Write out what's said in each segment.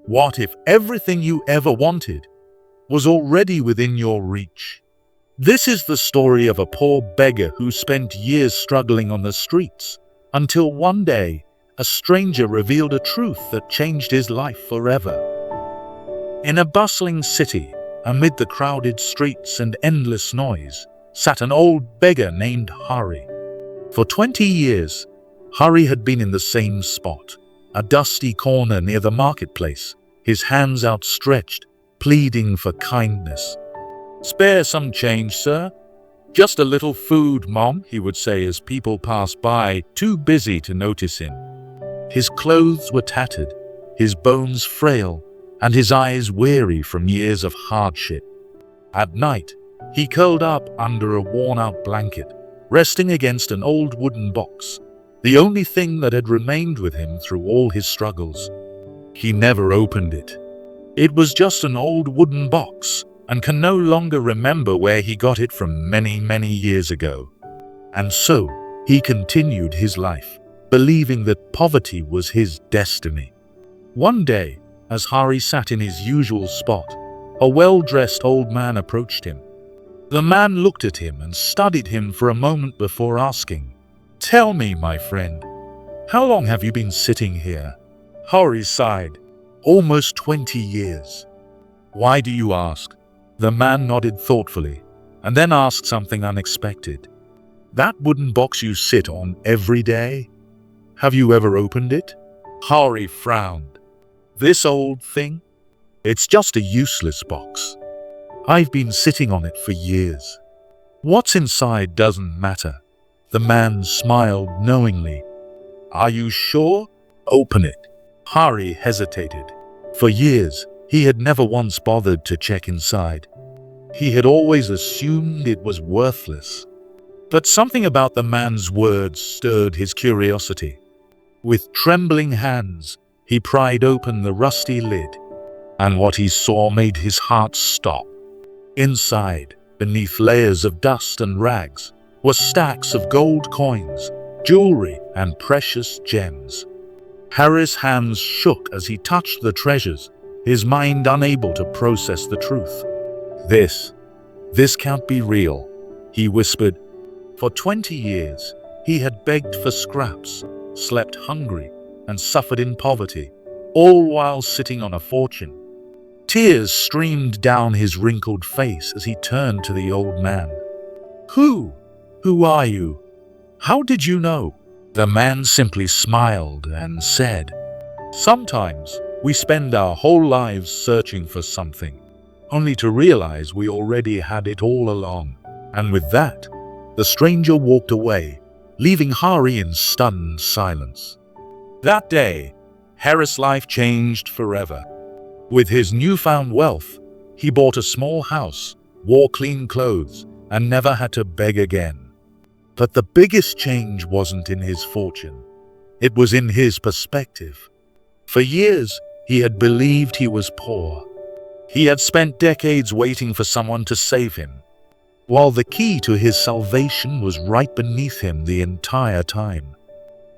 What if everything you ever wanted was already within your reach? This is the story of a poor beggar who spent years struggling on the streets, until one day, a stranger revealed a truth that changed his life forever. In a bustling city, amid the crowded streets and endless noise, sat an old beggar named Hari. For 20 years, Hari had been in the same spot, a dusty corner near the marketplace, his hands outstretched, pleading for kindness. "Spare some change, sir. Just a little food, Mom," he would say as people passed by, too busy to notice him. His clothes were tattered, his bones frail, and his eyes weary from years of hardship. At night, he curled up under a worn-out blanket, resting against an old wooden box, the only thing that had remained with him through all his struggles. He never opened it. It was just an old wooden box, and can no longer remember where he got it from many, many years ago. And so, he continued his life, believing that poverty was his destiny. One day, as Hari sat in his usual spot, a well-dressed old man approached him. The man looked at him and studied him for a moment before asking, "Tell me, my friend, how long have you been sitting here?" Hari sighed. "Almost 20 years. "Why do you ask?" The man nodded thoughtfully, and then asked something unexpected. "That wooden box you sit on every day? Have you ever opened it?" Hari frowned. "This old thing? It's just a useless box. I've been sitting on it for years. What's inside doesn't matter." The man smiled knowingly. "Are you sure? Open it." Hari hesitated. For years, he had never once bothered to check inside. He had always assumed it was worthless. But something about the man's words stirred his curiosity. With trembling hands, he pried open the rusty lid, and what he saw made his heart stop. Inside, beneath layers of dust and rags, were stacks of gold coins, jewelry, and precious gems. Hari's hands shook as he touched the treasures, his mind unable to process the truth. This can't be real," he whispered. For 20 years, he had begged for scraps, slept hungry, and suffered in poverty, all while sitting on a fortune. Tears streamed down his wrinkled face as he turned to the old man. Who are you? How did you know?" The man simply smiled and said, "Sometimes we spend our whole lives searching for something, only to realize we already had it all along." And with that, the stranger walked away, leaving Hari in stunned silence. That day, Hari's life changed forever. With his newfound wealth, he bought a small house, wore clean clothes, and never had to beg again. But the biggest change wasn't in his fortune. It was in his perspective. For years, he had believed he was poor. He had spent decades waiting for someone to save him, while the key to his salvation was right beneath him the entire time.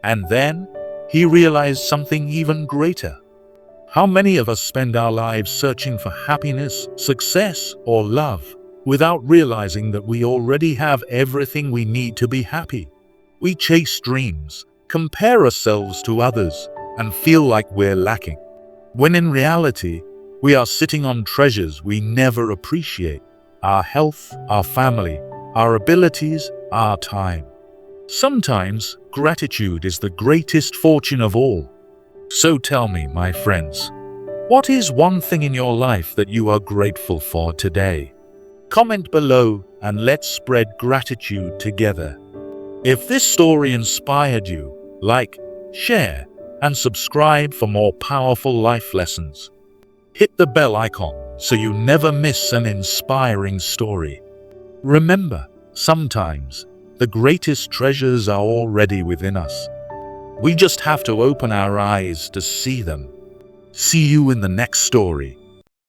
And then, he realized something even greater. How many of us spend our lives searching for happiness, success, or love, without realizing that we already have everything we need to be happy? We chase dreams, compare ourselves to others, and feel like we're lacking, when in reality, we are sitting on treasures we never appreciate: our health, our family, our abilities, our time. Sometimes, gratitude is the greatest fortune of all. So tell me, my friends, what is one thing in your life that you are grateful for today? Comment below and let's spread gratitude together. If this story inspired you, like, share, and subscribe for more powerful life lessons. Hit the bell icon so you never miss an inspiring story. Remember, sometimes the greatest treasures are already within us. We just have to open our eyes to see them. See you in the next story.